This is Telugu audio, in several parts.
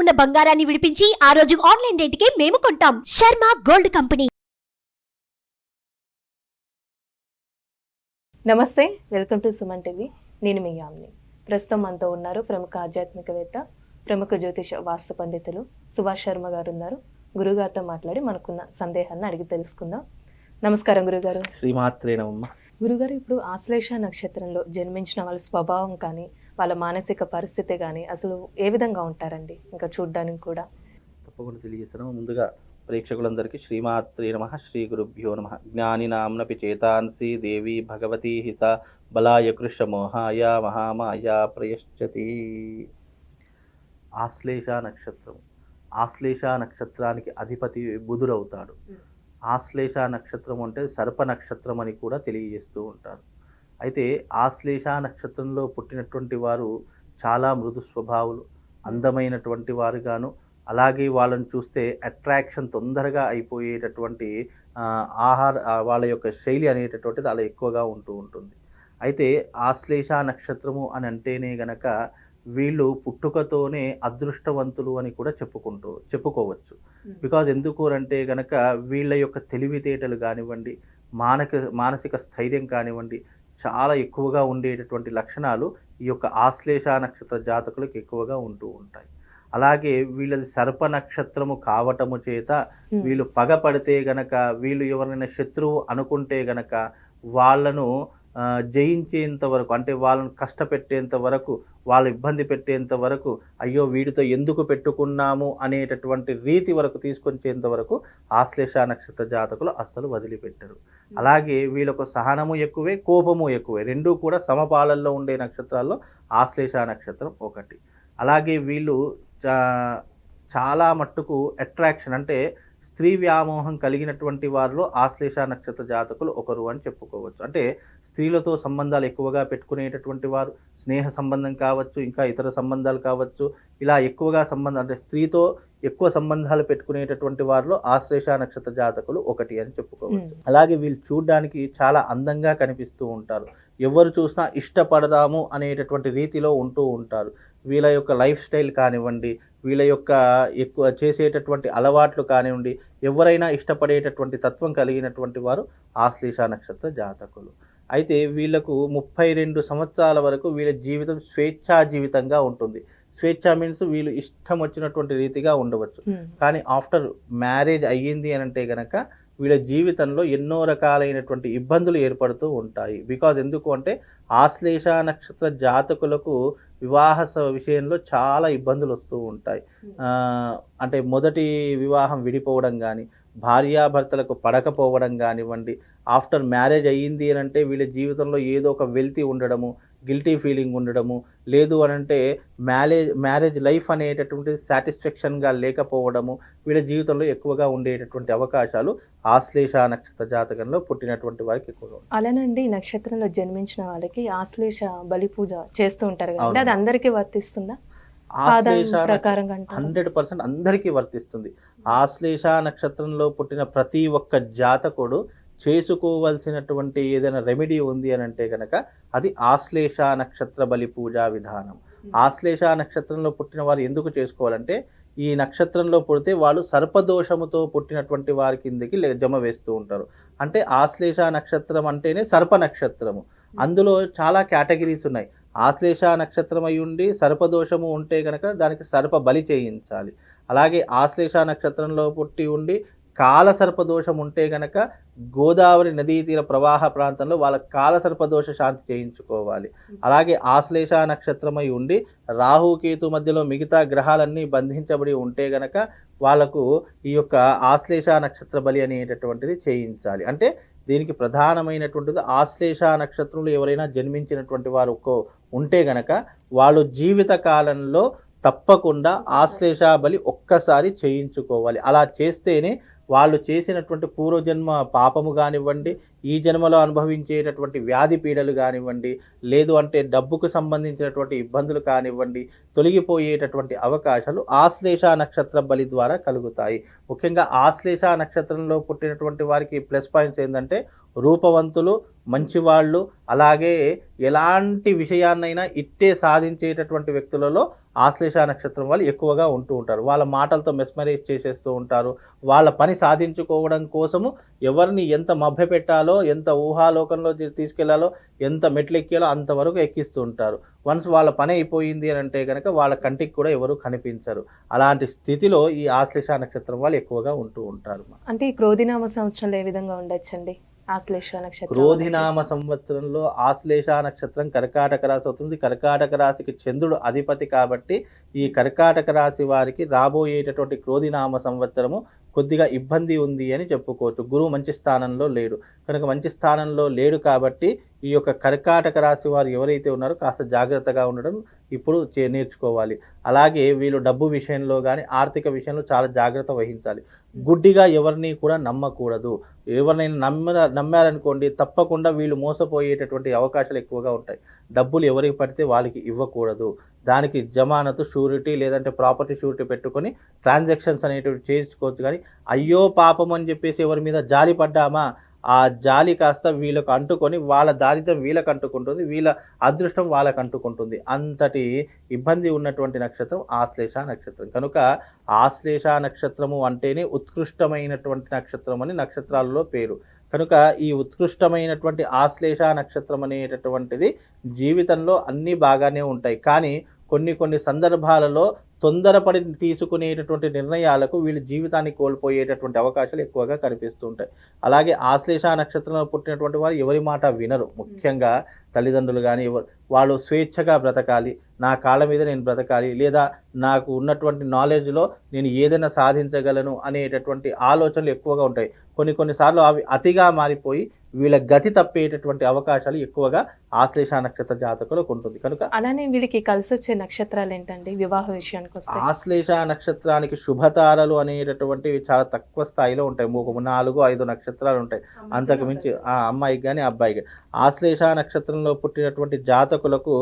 ఉన్న బంగారాన్ని విడిపించి ఆ రోజు ఆన్లైన్ రేటుకే మేము కొంటాం. Sharma gold company. నమస్తే, వెల్కమ్ టు సుమన్ టీవీ. నేను మీ యామిని. ప్రస్తుతం మనతో ఉన్నారు ప్రముఖ ఆధ్యాత్మికవేత్త, ప్రముఖ జ్యోతిష వాస్తు పండితులు సుభాష్ శర్మ గారు ఉన్నారు. గురుగారితో మాట్లాడి మనకున్న సందేహాన్ని అడిగి తెలుసుకుందాం. నమస్కారం గురుగారు. శ్రీమాత్రే నమః. గురుగారు, ఇప్పుడు ఆశ్లేష నక్షత్రంలో జన్మించిన వాళ్ళ స్వభావం కానీ వాళ్ళ మానసిక పరిస్థితి కానీ అసలు ఏ విధంగా ఉంటారండి? ఇంకా చూడ్డానికి కూడా తప్పకుండా తెలియజేస్తాను. ముందుగా ప్రేక్షకులందరికీ శ్రీమాత్రే నమః, శ్రీ గురుభ్యో నమః. జ్ఞానినాంనపి చేతాంసి దేవి భగవతి హిత బలాయ కృష్ణమోహాయ మహామాయ ప్రయశ్చతి. ఆశ్లేష నక్షత్రం. ఆశ్లేష నక్షత్రానికి అధిపతి బుధుడవుతాడు. ఆశ్లేష నక్షత్రం అంటే సర్ప నక్షత్రం అని కూడా తెలియజేస్తూ ఉంటారు. అయితే ఆశ్లేష నక్షత్రంలో పుట్టినటువంటి వారు చాలా మృదు స్వభావులు, అందమైనటువంటి వారుగాను, అలాగే వాళ్ళని చూస్తే అట్రాక్షన్ తొందరగా అయిపోయేటటువంటి వాళ్ళ యొక్క శైలి అనేటటువంటిది అలా ఎక్కువగా ఉంటూ ఉంటుంది. అయితే ఆశ్లేష నక్షత్రము అని అంటేనే గనక వీళ్ళు పుట్టుకతోనే అదృష్టవంతులు అని కూడా చెప్పుకోవచ్చు. బికాజ్ ఎందుకు అంటే గనక వీళ్ళ యొక్క తెలివితేటలు కానివ్వండి, మానసిక స్థైర్యం కానివ్వండి, చాలా ఎక్కువగా ఉండేటటువంటి లక్షణాలు ఈ యొక్క ఆశ్లేష నక్షత్ర జాతకులకు ఎక్కువగా ఉంటూ ఉంటాయి. అలాగే వీళ్ళది సర్ప నక్షత్రము కావటము చేత వీళ్ళు పగపడితే గనక, వీళ్ళు ఎవరైనా శత్రువు అనుకుంటే గనక వాళ్ళను జయించేంత వరకు, అంటే వాళ్ళను కష్టపెట్టేంత వరకు, వాళ్ళు ఇబ్బంది పెట్టేంత వరకు, అయ్యో వీడితో ఎందుకు పెట్టుకున్నాము అనేటటువంటి రీతి వరకు తీసుకొచ్చేంత వరకు ఆశ్లేష నక్షత్ర జాతకులు అస్సలు వదిలిపెట్టరు. అలాగే వీళ్ళకు సహనము ఎక్కువే, కోపము ఎక్కువే, రెండూ కూడా సమపాలల్లో ఉండే నక్షత్రాల్లో ఆశ్లేష నక్షత్రం ఒకటి. అలాగే వీళ్ళు చాలా మట్టుకు అట్రాక్షన్, అంటే స్త్రీ వ్యామోహం కలిగినటువంటి వారిలో ఆశ్లేష నక్షత్ర జాతకులు ఒకరు అని చెప్పుకోవచ్చు. అంటే స్త్రీలతో సంబంధాలు ఎక్కువగా పెట్టుకునేటటువంటి వారు, స్నేహ సంబంధం కావచ్చు, ఇంకా ఇతర సంబంధాలు కావచ్చు, ఇలా ఎక్కువగా అంటే స్త్రీతో ఎక్కువ సంబంధాలు పెట్టుకునేటటువంటి వారిలో ఆశ్లేష నక్షత్ర జాతకులు ఒకటి అని చెప్పుకోవచ్చు. అలాగే వీళ్ళు చూడడానికి చాలా అందంగా కనిపిస్తూ ఉంటారు. ఎవరు చూసినా ఇష్టపడదాము అనేటటువంటి రీతిలో ఉంటూ ఉంటారు. వీళ్ళ యొక్క లైఫ్ స్టైల్ కానివ్వండి, వీళ్ళ యొక్క ఎక్కువ చేసేటటువంటి అలవాట్లు కానివ్వండి, ఎవరైనా ఇష్టపడేటటువంటి తత్వం కలిగినటువంటి వారు ఆశ్లేష నక్షత్ర జాతకులు. అయితే వీళ్ళకు 32 సంవత్సరాల వరకు వీళ్ళ జీవితం స్వేచ్ఛా జీవితంగా ఉంటుంది. స్వేచ్ఛ మీన్స్ వీళ్ళు ఇష్టం వచ్చినటువంటి రీతిగా ఉండవచ్చు. కానీ ఆఫ్టర్ మ్యారేజ్ అయ్యింది అని అంటే గనక వీళ్ళ జీవితంలో ఎన్నో రకాలైనటువంటి ఇబ్బందులు ఏర్పడుతూ ఉంటాయి. బికాజ్ ఎందుకు అంటే ఆశ్లేష నక్షత్ర జాతకులకు వివాహ విషయంలో చాలా ఇబ్బందులు వస్తూ ఉంటాయి. అంటే మొదటి వివాహం విడిపోవడం కానీ, భార్యాభర్తలకు పడకపోవడం కానివ్వండి, ఆఫ్టర్ మ్యారేజ్ అయ్యింది అని అంటే వీళ్ళ జీవితంలో ఏదో ఒక వెల్తీ ఉండడము, గిల్టీ ఫీలింగ్ ఉండడము, లేదు అని అంటే మ్యారేజ్ లైఫ్ అనేటటువంటిది సాటిస్ఫాక్షన్గా లేకపోవడము, వీళ్ళ జీవితంలో ఎక్కువగా ఉండేటటువంటి అవకాశాలు ఆశ్లేష నక్షత్ర జాతకంలో పుట్టినటువంటి వారికి ఎక్కువగా. అలానండి, ఈ నక్షత్రంలో జన్మించిన వాళ్ళకి ఆశ్లేష బలి పూజ చేస్తూ ఉంటారు కదా, అది అందరికీ వర్తిస్తుందా? ఆశ్లేష 100% అందరికీ వర్తిస్తుంది. ఆశ్లేష నక్షత్రంలో పుట్టిన ప్రతి ఒక్క జాతకుడు చేసుకోవలసినటువంటి ఏదైనా రెమెడీ ఉంది అని అంటే కనుక అది ఆశ్లేష నక్షత్ర బలి పూజా విధానం. ఆశ్లేష నక్షత్రంలో పుట్టిన వారు ఎందుకు చేసుకోవాలంటే, ఈ నక్షత్రంలో పుడితే వాళ్ళు సర్పదోషముతో పుట్టినటువంటి వారి కిందకి జమ వేస్తూ ఉంటారు. అంటే ఆశ్లేష నక్షత్రం అంటేనే సర్ప నక్షత్రము. అందులో చాలా కేటగిరీస్ ఉన్నాయి. ఆశ్లేష నక్షత్రం అయి ఉండి సర్పదోషము ఉంటే కనుక దానికి సర్ప బలి చేయించాలి. అలాగే ఆశ్లేష నక్షత్రంలో పుట్టి ఉండి కాలసర్పదోషం ఉంటే గనక గోదావరి నదీ తీర ప్రవాహ ప్రాంతంలో వాళ్ళ కాలసర్పదోష శాంతి చేయించుకోవాలి. అలాగే ఆశ్లేష నక్షత్రమై ఉండి రాహుకేతు మధ్యలో మిగతా గ్రహాలన్నీ బంధించబడి ఉంటే గనక వాళ్ళకు ఈ యొక్క ఆశ్లేష నక్షత్ర బలి అనేటటువంటిది చేయించాలి. అంటే దీనికి ప్రధానమైనటువంటిది ఆశ్లేష నక్షత్రంలో ఎవరైనా జన్మించినటువంటి వారు ఉంటే గనక వాళ్ళు జీవిత కాలంలో తప్పకుండా ఆశ్లేష బలి ఒక్కసారి చేయించుకోవాలి. అలా చేస్తేనే వాళ్ళు చేసినటువంటి పూర్వజన్మ పాపము కానివ్వండి, ఈ జన్మలో అనుభవించేటటువంటి వ్యాధి పీడలు కానివ్వండి, లేదు అంటే డబ్బుకు సంబంధించినటువంటి ఇబ్బందులు కానివ్వండి, తొలగిపోయేటటువంటి అవకాశాలు ఆశ్లేష నక్షత్ర బలి ద్వారా కలుగుతాయి. ముఖ్యంగా ఆశ్లేష నక్షత్రంలో పుట్టినటువంటి వారికి ప్లస్ పాయింట్స్ ఏంటంటే రూపవంతులు, మంచివాళ్ళు, అలాగే ఎలాంటి విషయాన్నైనా ఇట్టే సాధించేటటువంటి వ్యక్తులలో ఆశ్లేష నక్షత్రం వాళ్ళు ఎక్కువగా ఉంటూ ఉంటారు. వాళ్ళ మాటలతో మెస్మరైజ్ చేసేస్తూ ఉంటారు. వాళ్ళ పని సాధించుకోవడం కోసము ఎవరిని ఎంత మభ్యపెట్టాలో, ఎంత ఊహాలోకంలో తీసుకెళ్లాలో, ఎంత మెట్లెక్కాలో అంతవరకు ఎక్కిస్తూ ఉంటారు. వన్స్ వాళ్ళ పని అయిపోయింది అని అంటే కనుక వాళ్ళ కంటికి కూడా ఎవరు కనిపించరు. అలాంటి స్థితిలో ఈ ఆశ్లేష నక్షత్రం వాళ్ళు ఎక్కువగా ఉంటూ ఉంటారు. అంటే ఈ క్రోధినామ సంవత్సరంలో ఏ విధంగా ఉండొచ్చండి ఆశ్లేష నక్షత్రం? క్రోధినామ సంవత్సరంలో ఆశ్లేష నక్షత్రం కర్కాటక రాశి అవుతుంది. కర్కాటక రాశికి చంద్రుడు అధిపతి కాబట్టి ఈ కర్కాటక రాశి వారికి రాబోయేటటువంటి క్రోధినామ సంవత్సరము కొద్దిగా ఇబ్బంది ఉంది అని చెప్పుకోవచ్చు. గురువు మంచి స్థానంలో లేడు కనుక మంచి స్థానంలో లేడు కాబట్టి ఈ యొక్క కర్కాటక రాశి వారు ఎవరైతే ఉన్నారో కాస్త జాగ్రత్తగా ఉండడం ఇప్పుడు నేర్చుకోవాలి. అలాగే వీళ్ళు డబ్బు విషయంలో కానీ ఆర్థిక విషయంలో చాలా జాగ్రత్త వహించాలి. గుడ్డిగా ఎవరిని కూడా నమ్మకూడదు. ఎవరినైనా నమ్మారనుకోండి తప్పకుండా వీళ్ళు మోసపోయేటటువంటి అవకాశాలు ఎక్కువగా ఉంటాయి. డబ్బులు ఎవరికి పడితే వాళ్ళకి ఇవ్వకూడదు. దానికి జమానతు, షూరిటీ లేదంటే ప్రాపర్టీ షూరిటీ పెట్టుకొని ట్రాన్సాక్షన్స్ అనేటివి చేసుకోవచ్చు. కానీ అయ్యో పాపం అని చెప్పేసి ఎవరి మీద జాలి పడ్డామా ఆ జాలి కాస్త వీళ్ళకు అంటుకొని వాళ్ళ దారిద్ర్యం వీళ్ళకు అంటుకుంటుంది, వీళ్ళ అదృష్టం వాళ్ళకు అంటుకుంటుంది. అంతటి ఇబ్బంది ఉన్నటువంటి నక్షత్రం ఆశ్లేష నక్షత్రం. కనుక ఆశ్లేష నక్షత్రము అంటేనే ఉత్కృష్టమైనటువంటి నక్షత్రం అని నక్షత్రాలలో పేరు. కనుక ఈ ఉత్కృష్టమైనటువంటి ఆశ్లేష నక్షత్రం అనేటటువంటిది జీవితంలో అన్నీ బాగానే ఉంటాయి. కానీ కొన్ని సందర్భాలలో తొందరపడి తీసుకునేటటువంటి నిర్ణయాలకు వీళ్ళు జీవితాన్ని కోల్పోయేటటువంటి అవకాశాలు ఎక్కువగా కనిపిస్తూ ఉంటాయి. అలాగే ఆశ్లేష నక్షత్రంలో పుట్టినటువంటి వారు ఎవరి మాట వినరు. ముఖ్యంగా తల్లిదండ్రులు కానీ వాళ్ళు స్వేచ్ఛగా బ్రతకాలి, నా కాళ్ళ మీద నేను బ్రతకాలి, లేదా నాకు ఉన్నటువంటి నాలెడ్జ్లో నేను ఏదైనా సాధించగలను అనేటటువంటి ఆలోచనలు ఎక్కువగా ఉంటాయి. కొన్నిసార్లు అవి అతిగా మారిపోయి వీళ్ళ గతి తప్పేటటువంటి అవకాశాలు ఎక్కువగా ఆశ్లేష నక్షత్ర జాతకులకు ఉంటుంది. కనుక అలానే వీళ్ళకి కలిసి వచ్చే నక్షత్రాలు ఏంటండి వివాహ విషయానికి వస్తే? ఆశ్లేష నక్షత్రానికి శుభతారలు అనేటటువంటివి చాలా తక్కువ స్థాయిలో ఉంటాయి. 4-5 నక్షత్రాలు ఉంటాయి. అంతకు మించి ఆ అమ్మాయికి కానీ అబ్బాయికి. ఆశ్లేష నక్షత్రంలో పుట్టినటువంటి జాతకులకు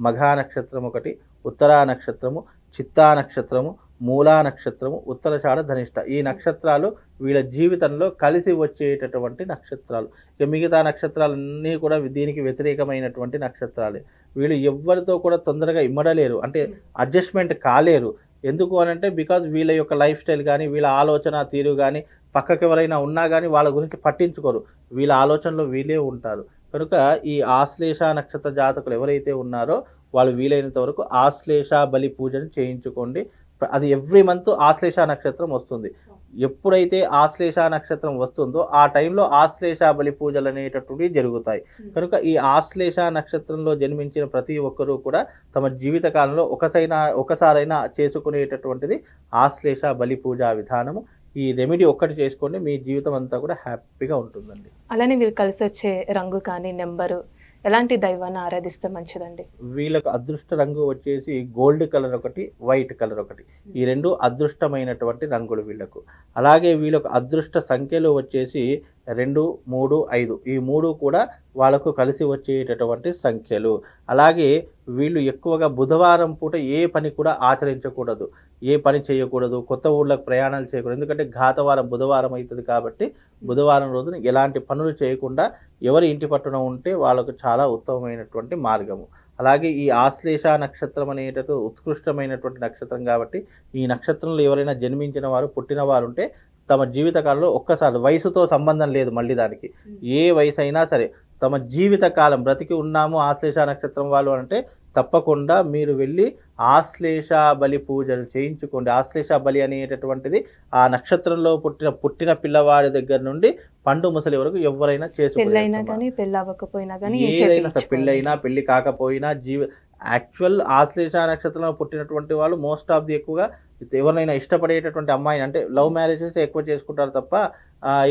మఘా నక్షత్రం ఒకటి, ఉత్తరా నక్షత్రము, చిత్తా నక్షత్రము, మూలా నక్షత్రము, ఉత్తరాషాఢ, ధనిష్ట ఈ నక్షత్రాలు వీళ్ళ జీవితంలో కలిసి వచ్చేటటువంటి నక్షత్రాలు. ఇక మిగతా నక్షత్రాలన్నీ కూడా దీనికి వ్యతిరేకమైనటువంటి నక్షత్రాలే. వీళ్ళు ఎవరితో కూడా తొందరగా ఇమ్మడలేరు, అంటే అడ్జస్ట్మెంట్ కాలేరు. ఎందుకు అనంటే బికాజ్ వీళ్ళ యొక్క లైఫ్ స్టైల్ కానీ వీళ్ళ ఆలోచన తీరు కానీ పక్కకి ఎవరైనా ఉన్నా కానీ వాళ్ళ గురించి పట్టించుకోరు. వీళ్ళ ఆలోచనలో వీళ్ళే ఉంటారు. కనుక ఈ ఆశ్లేష నక్షత్ర జాతకులు ఎవరైతే ఉన్నారో వాళ్ళు వీలైనంత వరకు ఆశ్లేష బలి పూజను చేయించుకోండి. అది ఎవ్రీ మంత్ ఆశ్లేష నక్షత్రం వస్తుంది. ఎప్పుడైతే ఆశ్లేష నక్షత్రం వస్తుందో ఆ టైంలో ఆశ్లేష బలి పూజలు అనేటటువంటివి జరుగుతాయి. కనుక ఈ ఆశ్లేష నక్షత్రంలో జన్మించిన ప్రతి ఒక్కరూ కూడా తమ జీవిత కాలంలో ఒకసారైనా చేసుకునేటటువంటిది ఆశ్లేష బలి పూజా విధానము. ఈ రెమెడీ ఒక్కటి చేసుకోండి, మీ జీవితం అంతా కూడా హ్యాపీగా ఉంటుందండి. అలానే వీళ్ళు కలిసి వచ్చే రంగు కానీ నెంబరు ఎలాంటి దైవాన్ని ఆరాధిస్తే మంచిదండి? వీళ్ళకు అదృష్ట రంగు వచ్చేసి గోల్డ్ కలర్ ఒకటి, వైట్ కలర్ ఒకటి. ఈ రెండు అదృష్టమైనటువంటి రంగులు వీళ్ళకు. అలాగే వీళ్ళకు అదృష్ట సంఖ్యలు వచ్చేసి 2, 3, 5 ఈ 3 కూడా వాళ్ళకు కలిసి వచ్చేటటువంటి సంఖ్యలు. అలాగే వీళ్ళు ఎక్కువగా బుధవారం పూట ఏ పని కూడా ఆచరించకూడదు, ఏ పని చేయకూడదు, కొత్త ఊళ్ళకు ప్రయాణాలు చేయకూడదు. ఎందుకంటే ఘాతవారం బుధవారం అవుతుంది కాబట్టి బుధవారం రోజున ఎలాంటి పనులు చేయకుండా ఎవరి ఇంటి పట్టున ఉంటే వాళ్ళకు చాలా ఉత్తమమైనటువంటి మార్గము. అలాగే ఈ ఆశ్లేష నక్షత్రం అనేటటువంటి ఉత్కృష్టమైనటువంటి నక్షత్రం కాబట్టి ఈ నక్షత్రంలో ఎవరైనా జన్మించిన వారు పుట్టిన వారు ఉంటే తమ జీవితకాలంలో ఒక్కసారి వయసుతో సంబంధం లేదు, మళ్ళీ దానికి ఏ వయసు అయినా సరే తమ జీవిత కాలం బ్రతికి ఉన్నాము ఆశ్లేష నక్షత్రం వాళ్ళు అంటే తప్పకుండా మీరు వెళ్ళి ఆశ్లేష బలి పూజలు చేయించుకోండి. ఆశ్లేష బలి అనేటటువంటిది ఆ నక్షత్రంలో పుట్టిన పిల్లవాడి దగ్గర నుండి పండు ముసలి వరకు ఎవరైనా చేసుకోవాలి. ఏదైనా పెళ్ళైనా పెళ్లి కాకపోయినా యాక్చువల్ ఆశ్లేష నక్షత్రంలో పుట్టినటువంటి వాళ్ళు మోస్ట్ ఆఫ్ ది ఎక్కువగా ఎవరినైనా ఇష్టపడేటటువంటి అమ్మాయిని అంటే లవ్ మ్యారేజెస్ ఎక్కువ చేసుకుంటారు తప్ప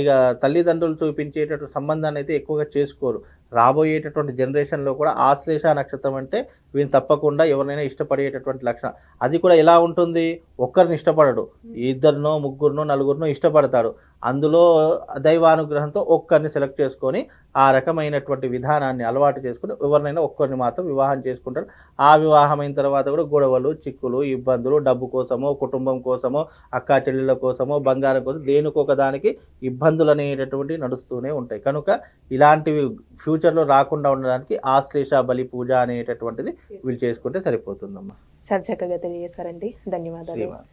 ఇక తల్లిదండ్రులు చూపించేటటువంటి సంబంధాన్ని అయితే ఎక్కువగా చేసుకోరు. రాబోయేటటువంటి జనరేషన్లో కూడా ఆశ్లేష నక్షత్రం అంటే వీళ్ళు తప్పకుండా ఎవరినైనా ఇష్టపడేటటువంటి లక్షణం. అది కూడా ఎలా ఉంటుంది, ఒక్కరిని ఇష్టపడడు, ఇద్దరినో ముగ్గురునో నలుగురినో ఇష్టపడతాడు. అందులో దైవానుగ్రహంతో ఒక్కరిని సెలెక్ట్ చేసుకొని ఆ రకమైనటువంటి విధానాన్ని అలవాటు చేసుకుని ఎవరినైనా ఒక్కరిని మాత్రం వివాహం చేసుకుంటారు. ఆ వివాహం అయిన తర్వాత కూడా గొడవలు, చిక్కులు, ఇబ్బందులు, డబ్బు కోసమో, కుటుంబం కోసమో, అక్కా చెల్లెళ్ళ కోసమో, బంగారం కోసం దేనికొక దానికి ఇబ్బందులు అనేటటువంటి నడుస్తూనే ఉంటాయి. కనుక ఇలాంటివి ఫ్యూచర్లో రాకుండా ఉండడానికి ఆశ్లేష బలి పూజ అనేటటువంటిది వీళ్ళు చేసుకుంటే సరిపోతుందమ్మా. చాలా చక్కగా తెలియజేశారండి. ధన్యవాదాలు. శ్రీమాన్.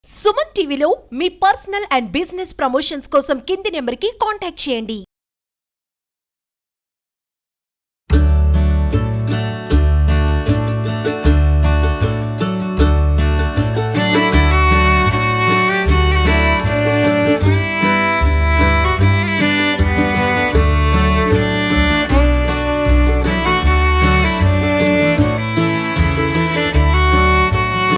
సుమన్ టీవీలో మీ పర్సనల్ అండ్ బిజినెస్ ప్రమోషన్స్ కోసం కింది నెంబర్కి కాంటాక్ట్ చేయండి.